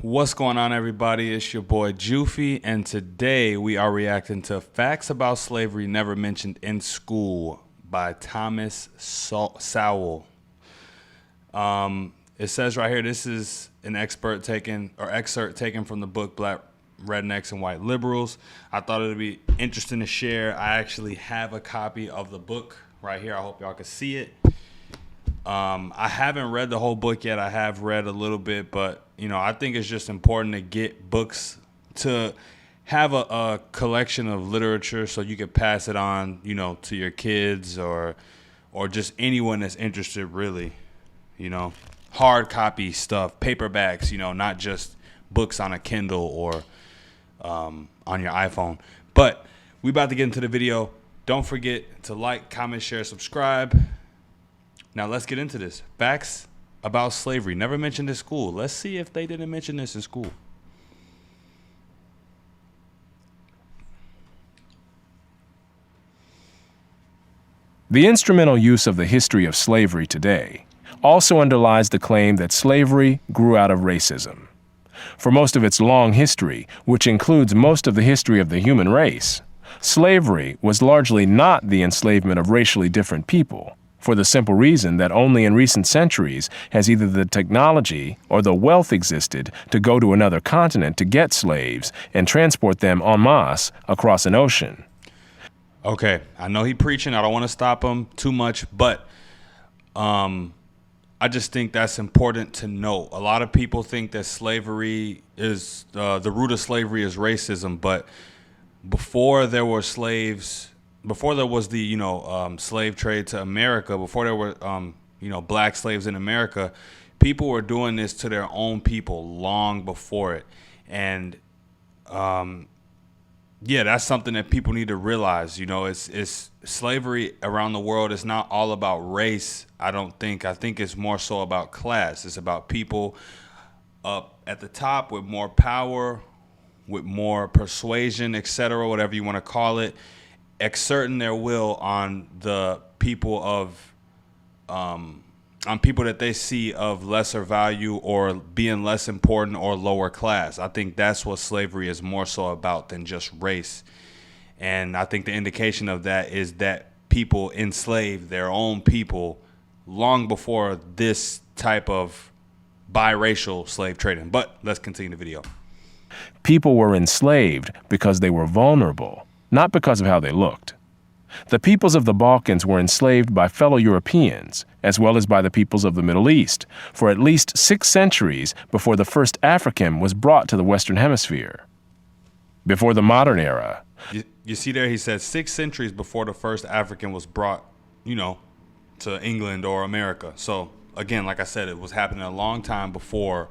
What's going on, everybody? It's your boy Jewfy, and today we are reacting to Facts About Slavery Never Mentioned in School by Thomas Sowell. It says right here, this is an excerpt taken from the book Black Rednecks and White Liberals. I thought it would be interesting to share. I actually have a copy of the book right here. I hope y'all can see it. I haven't read the whole book yet. I have read a little bit, but I think it's just important to get books, to have a collection of literature so you can pass it on, to your kids or just anyone that's interested, really. Hard copy stuff, paperbacks, not just books on a Kindle or on your iPhone. But we about to get into the video. Don't forget to like, comment, share, subscribe. Now let's get into this. Facts about slavery never mentioned in school. Let's see if they didn't mention this in school. The instrumental use of the history of slavery today also underlies the claim that slavery grew out of racism. For most of its long history, which includes most of the history of the human race, slavery was largely not the enslavement of racially different people, for the simple reason that only in recent centuries has either the technology or the wealth existed to go to another continent to get slaves and transport them en masse across an ocean. Okay, I know he's preaching. I don't want to stop him too much, but I just think that's important to note. A lot of people think that slavery is, the root of slavery is racism, but before there were slaves, before there was the slave trade to America, before there were black slaves in America, people were doing this to their own people long before it. And yeah, that's something that people need to realize. It's slavery around the world is not all about race. I think it's more so about class. It's about people up at the top with more power, with more persuasion, etc., whatever you want to call it, exerting their will on the people on people that they see of lesser value or being less important or lower class. I think that's what slavery is more so about than just race. And I think the indication of that is that people enslaved their own people long before this type of biracial slave trading. But let's continue the video. People were enslaved because they were vulnerable, not because of how they looked. The peoples of the Balkans were enslaved by fellow Europeans, as well as by the peoples of the Middle East, for at least 6 centuries before the first African was brought to the Western Hemisphere. Before the modern era. You see there, he said 6 centuries before the first African was brought, to England or America. So, again, like I said, it was happening a long time before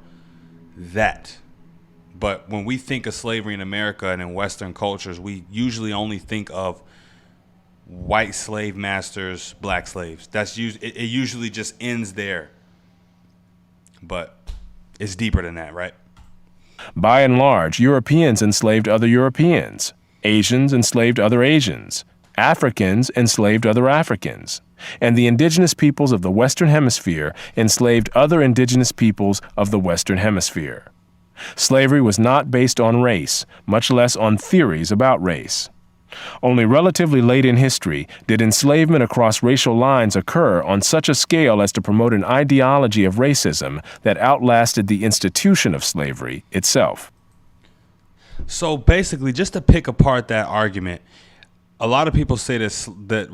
that. But when we think of slavery in America and in Western cultures, we usually only think of white slave masters, black slaves. It usually just ends there. But it's deeper than that, right? By and large, Europeans enslaved other Europeans. Asians enslaved other Asians. Africans enslaved other Africans. And the indigenous peoples of the Western Hemisphere enslaved other indigenous peoples of the Western Hemisphere. Slavery was not based on race, much less on theories about race. Only relatively late in history did enslavement across racial lines occur on such a scale as to promote an ideology of racism that outlasted the institution of slavery itself. So basically, just to pick apart that argument, a lot of people say that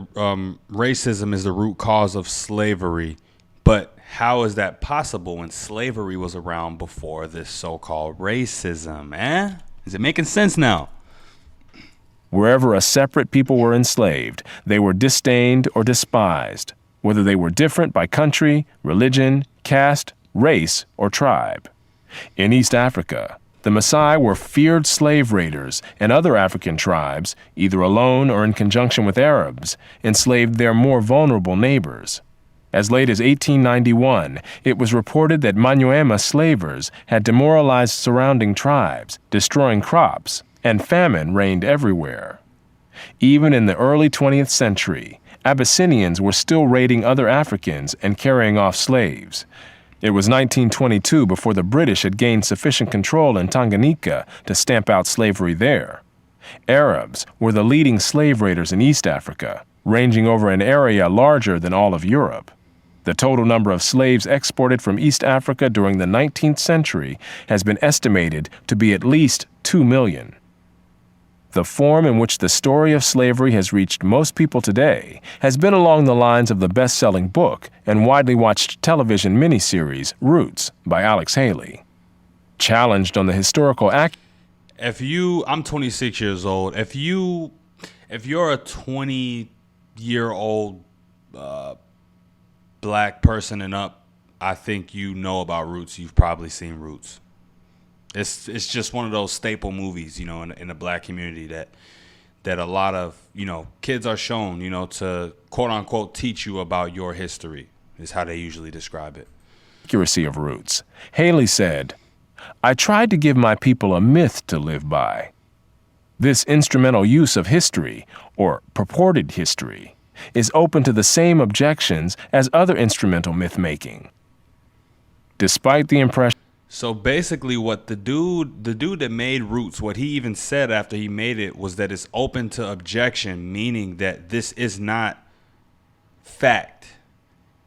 racism is the root cause of slavery, but how is that possible when slavery was around before this so-called racism, Is it making sense now? Wherever a separate people were enslaved, they were disdained or despised, whether they were different by country, religion, caste, race, or tribe. In East Africa, the Maasai were feared slave raiders, and other African tribes, either alone or in conjunction with Arabs, enslaved their more vulnerable neighbors. As late as 1891, it was reported that Manyuema slavers had demoralized surrounding tribes, destroying crops, and famine reigned everywhere. Even in the early 20th century, Abyssinians were still raiding other Africans and carrying off slaves. It was 1922 before the British had gained sufficient control in Tanganyika to stamp out slavery there. Arabs were the leading slave raiders in East Africa, ranging over an area larger than all of Europe. The total number of slaves exported from East Africa during the 19th century has been estimated to be at least 2 million. The form in which the story of slavery has reached most people today has been along the lines of the best-selling book and widely watched television miniseries Roots by Alex Haley. Challenged on the historical I'm 26 years old. If you're a 20-year-old black person and up, I think you know about Roots. You've probably seen Roots. It's just one of those staple movies, in the black community that a lot of, kids are shown, to quote unquote teach you about your history is how they usually describe it. Accuracy of Roots. Haley said, "I tried to give my people a myth to live by. This instrumental use of history, or purported history, is open to the same objections as other instrumental myth-making. Despite the impression..." So basically what the dude that made Roots, what he even said after he made it was that it's open to objection, meaning that this is not fact.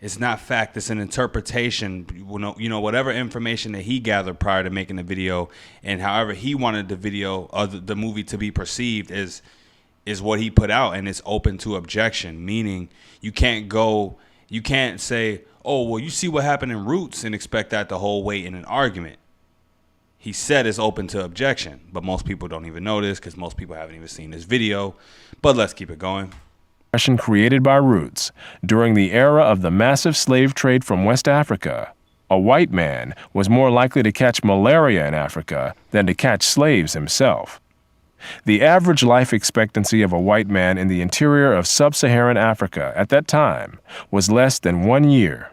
It's not fact. It's an interpretation. Whatever information that he gathered prior to making the video and however he wanted the video or the movie to be perceived is what he put out, and it's open to objection, meaning you can't say, "Oh, well, you see what happened in Roots," and expect that to hold weight in an argument. He said it's open to objection, but most people don't even know this because most people haven't even seen this video. But let's keep it going. Impression created by Roots during the era of the massive slave trade from West Africa, a white man was more likely to catch malaria in Africa than to catch slaves himself. The average life expectancy of a white man in the interior of sub-Saharan Africa at that time was less than 1 year.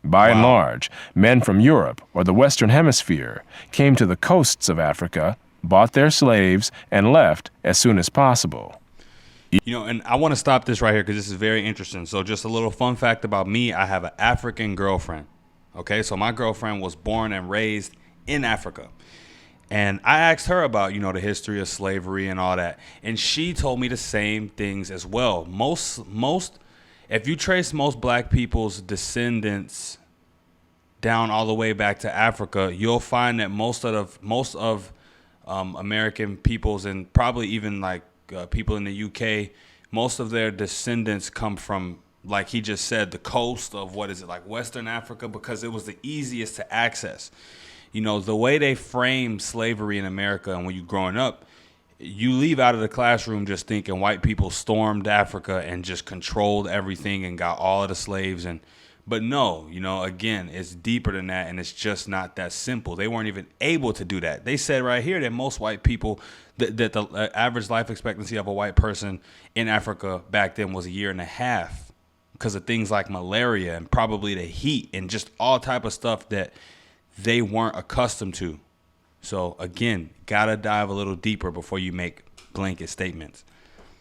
By and large, men from Europe or the Western Hemisphere came to the coasts of Africa, bought their slaves, and left as soon as possible. And I want to stop this right here because this is very interesting. So just a little fun fact about me, I have an African girlfriend. Okay, so my girlfriend was born and raised in Africa. And I asked her about, the history of slavery and all that. And she told me the same things as well. If you trace most black people's descendants down all the way back to Africa, you'll find that most of American peoples, and probably even like people in the UK, most of their descendants come from, like he just said, the coast of Western Africa, because it was the easiest to access. The way they frame slavery in America, and when you're growing up, you leave out of the classroom just thinking white people stormed Africa and just controlled everything and got all of the slaves. But no, again, it's deeper than that, and it's just not that simple. They weren't even able to do that. They said right here that most white people, that the average life expectancy of a white person in Africa back then was 1.5 years because of things like malaria and probably the heat and just all type of stuff that they weren't accustomed to. So again, gotta dive a little deeper before you make blanket statements.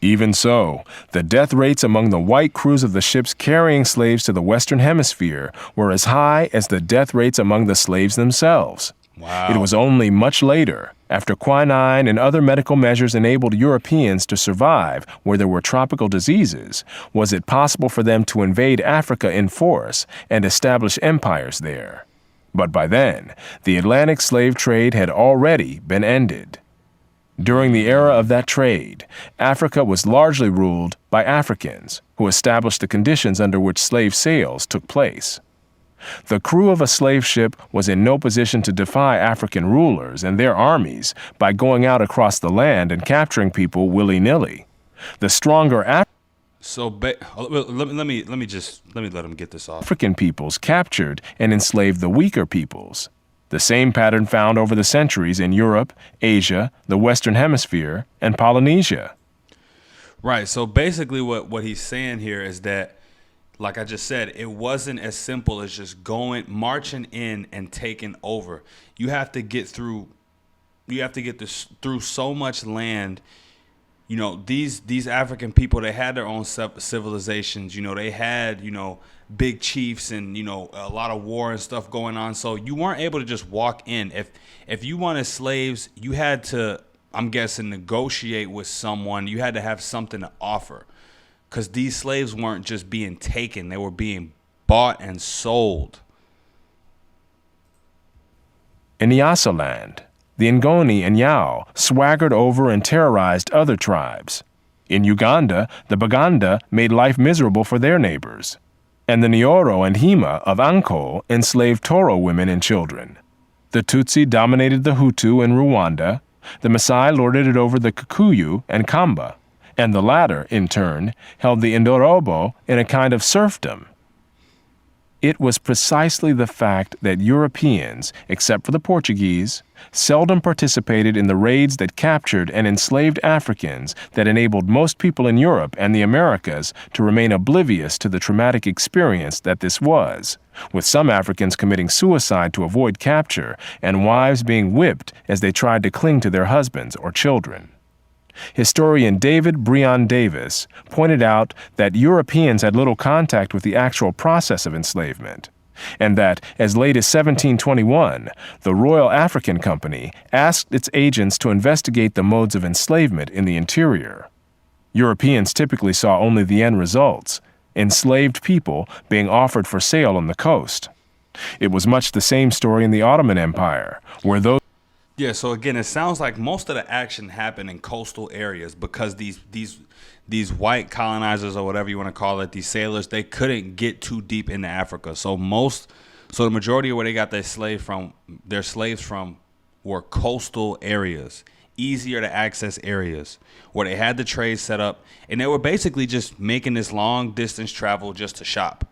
Even so, the death rates among the white crews of the ships carrying slaves to the Western Hemisphere were as high as the death rates among the slaves themselves. Wow. It was only much later, after quinine and other medical measures enabled Europeans to survive where there were tropical diseases, was it possible for them to invade Africa in force and establish empires there. But by then, the Atlantic slave trade had already been ended. During the era of that trade, Africa was largely ruled by Africans, who established the conditions under which slave sales took place. The crew of a slave ship was in no position to defy African rulers and their armies by going out across the land and capturing people willy-nilly. The stronger let me let him get this off. African peoples captured and enslaved the weaker peoples. The same pattern found over the centuries in Europe, Asia, the Western Hemisphere, and Polynesia. Right. So basically what he's saying here is that, like I just said, it wasn't as simple as just marching in and taking over. You have to get through so much land. These African people, they had their own civilizations. They had, big chiefs and, a lot of war and stuff going on. So you weren't able to just walk in. If you wanted slaves, you had to, I'm guessing, negotiate with someone. You had to have something to offer, because these slaves weren't just being taken. They were being bought and sold. In Nyasaland, the Ngoni and Yao swaggered over and terrorized other tribes. In Uganda, the Baganda made life miserable for their neighbors. And the Nyoro and Hima of Anko enslaved Toro women and children. The Tutsi dominated the Hutu in Rwanda. The Maasai lorded it over the Kikuyu and Kamba. And the latter, in turn, held the Indorobo in a kind of serfdom. It was precisely the fact that Europeans, except for the Portuguese, seldom participated in the raids that captured and enslaved Africans that enabled most people in Europe and the Americas to remain oblivious to the traumatic experience that this was, with some Africans committing suicide to avoid capture and wives being whipped as they tried to cling to their husbands or children. Historian David Breon Davis pointed out that Europeans had little contact with the actual process of enslavement, and that, as late as 1721, the Royal African Company asked its agents to investigate the modes of enslavement in the interior. Europeans typically saw only the end results, enslaved people being offered for sale on the coast. It was much the same story in the Ottoman Empire, where those Yeah, so again, it sounds like most of the action happened in coastal areas, because these white colonizers, or whatever you want to call it, these sailors, they couldn't get too deep into Africa. So the majority of where they got their slaves from were coastal areas, easier to access areas where they had the trade set up, and they were basically just making this long distance travel just to shop,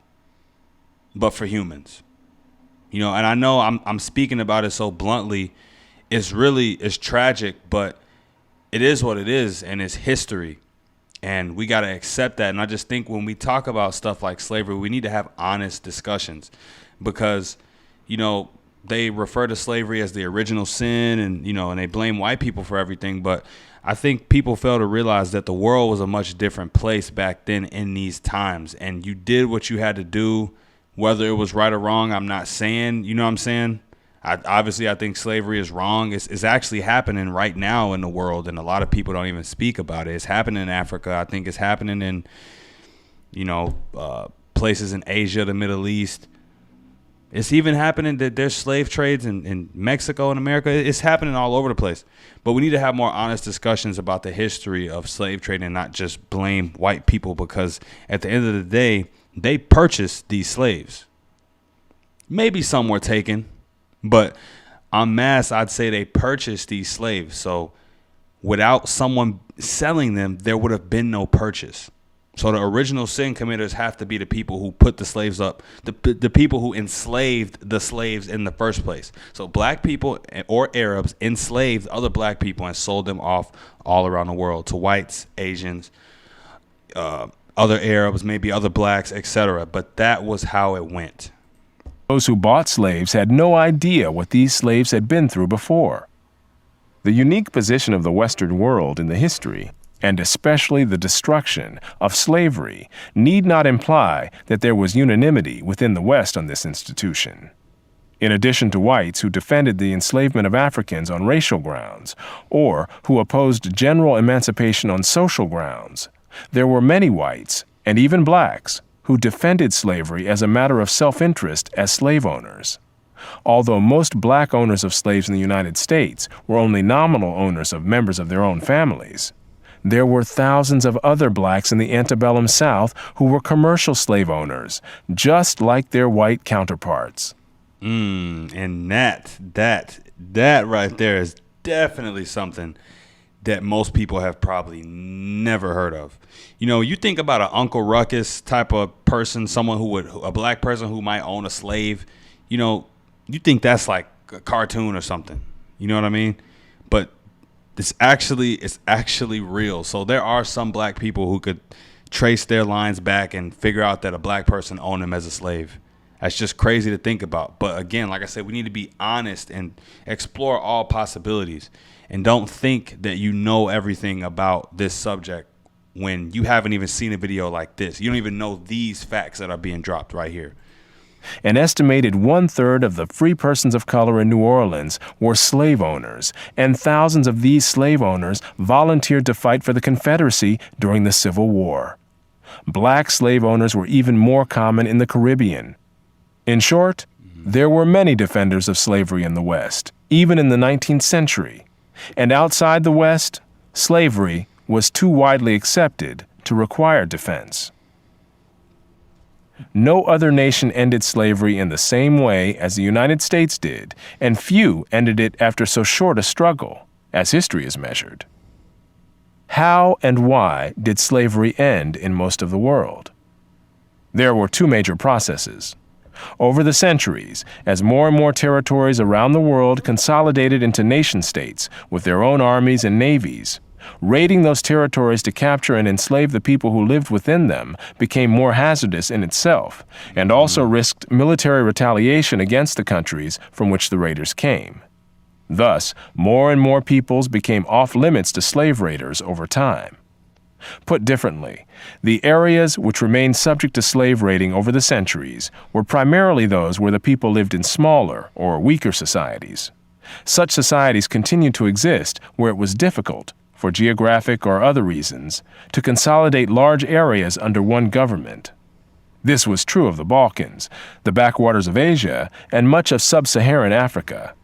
but for humans. And I know I'm speaking about it so bluntly. It's tragic, but it is what it is, and it's history, and we got to accept that. And I just think when we talk about stuff like slavery, we need to have honest discussions, because, they refer to slavery as the original sin, and, and they blame white people for everything. But I think people fail to realize that the world was a much different place back then in these times, and you did what you had to do, whether it was right or wrong. I'm not saying, you know what I'm saying? I think slavery is wrong. It's actually happening right now in the world, and a lot of people don't even speak about it. It's happening in Africa. I think it's happening in, places in Asia, the Middle East. It's even happening that there's slave trades in Mexico and America. It's happening all over the place. But we need to have more honest discussions about the history of slave trade and not just blame white people, because at the end of the day, they purchased these slaves. Maybe some were taken, but en masse, I'd say they purchased these slaves. So without someone selling them, there would have been no purchase. So the original sin committers have to be the people who put the slaves up, the people who enslaved the slaves in the first place. So black people or Arabs enslaved other black people and sold them off all around the world to whites, Asians, other Arabs, maybe other blacks, etc. But that was how it went. Those who bought slaves had no idea what these slaves had been through before. The unique position of the Western world in the history, and especially the destruction of slavery, need not imply that there was unanimity within the West on this institution. In addition to whites who defended the enslavement of Africans on racial grounds, or who opposed general emancipation on social grounds, there were many whites, and even blacks, who defended slavery as a matter of self-interest as slave owners. Although most black owners of slaves in the United States were only nominal owners of members of their own families, there were thousands of other blacks in the antebellum South who were commercial slave owners, just like their white counterparts. And that right there is definitely something that most people have probably never heard of. You think about an Uncle Ruckus type of person, a black person who might own a slave, you think that's like a cartoon or something. You know what I mean? But it's actually real. So there are some black people who could trace their lines back and figure out that a black person owned them as a slave. That's just crazy to think about. But again, like I said, we need to be honest and explore all possibilities, and don't think that you know everything about this subject when you haven't even seen a video like this. You don't even know these facts that are being dropped right here. An estimated 1/3 of the free persons of color in New Orleans were slave owners, and thousands of these slave owners volunteered to fight for the Confederacy during the Civil War. Black slave owners were even more common in the Caribbean. In short, there were many defenders of slavery in the West, even in the 19th century. And outside the West, slavery was too widely accepted to require defense. No other nation ended slavery in the same way as the United States did, and few ended it after so short a struggle, as history is measured. How and why did slavery end in most of the world? There were two major processes. Over the centuries, as more and more territories around the world consolidated into nation-states with their own armies and navies, raiding those territories to capture and enslave the people who lived within them became more hazardous in itself, and also risked military retaliation against the countries from which the raiders came. Thus, more and more peoples became off-limits to slave raiders over time. Put differently, the areas which remained subject to slave raiding over the centuries were primarily those where the people lived in smaller or weaker societies. Such societies continued to exist where it was difficult, for geographic or other reasons, to consolidate large areas under one government. This was true of the Balkans, the backwaters of Asia, and much of sub-Saharan Africa.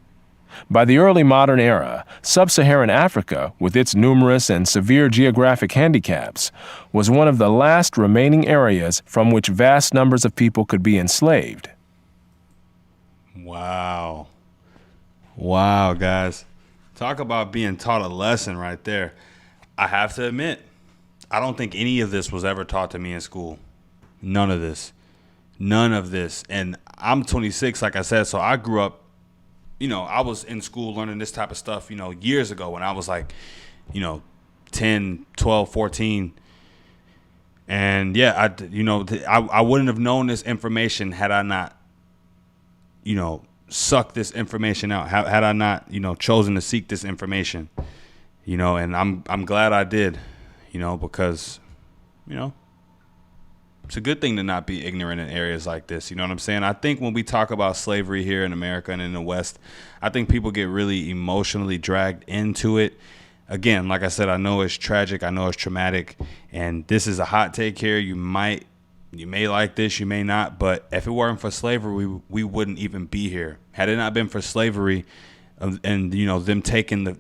By the early modern era, sub-Saharan Africa, with its numerous and severe geographic handicaps, was one of the last remaining areas from which vast numbers of people could be enslaved. Wow. Wow, guys. Talk about being taught a lesson right there. I have to admit, I don't think any of this was ever taught to me in school. None of this. None of this. And I'm 26, like I said, so I grew up, I was in school learning this type of stuff, years ago when I was like, 10, 12, 14. And yeah, I wouldn't have known this information had I not, suck this information out, had I not chosen to seek this information, and I'm glad I did, because it's a good thing to not be ignorant in areas like this. You know what I'm saying? I think when we talk about slavery here in America and in the West, I think people get really emotionally dragged into it. Again, like I said, I know it's tragic, I know it's traumatic, and this is a hot take here. You may like this, you may not, but if it weren't for slavery, we wouldn't even be here. Had it not been for slavery, and them taking the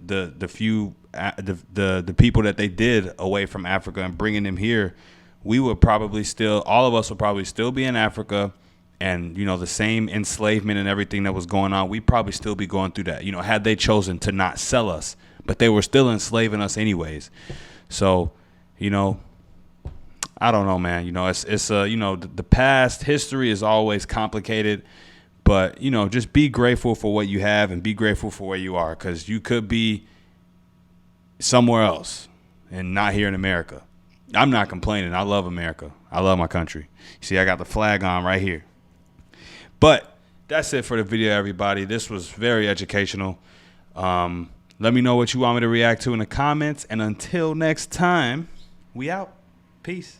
people that they did away from Africa and bringing them here, we would probably all of us would probably still be in Africa, and the same enslavement and everything that was going on, we'd probably still be going through that. Had they chosen to not sell us, but they were still enslaving us anyways. So, I don't know, man. It's the past history is always complicated, but just be grateful for what you have and be grateful for where you are, because you could be somewhere else and not here in America. I'm not complaining. I love America. I love my country. See, I got the flag on right here. But that's it for the video, everybody. This was very educational. Let me know what you want me to react to in the comments, and until next time, we out. Peace.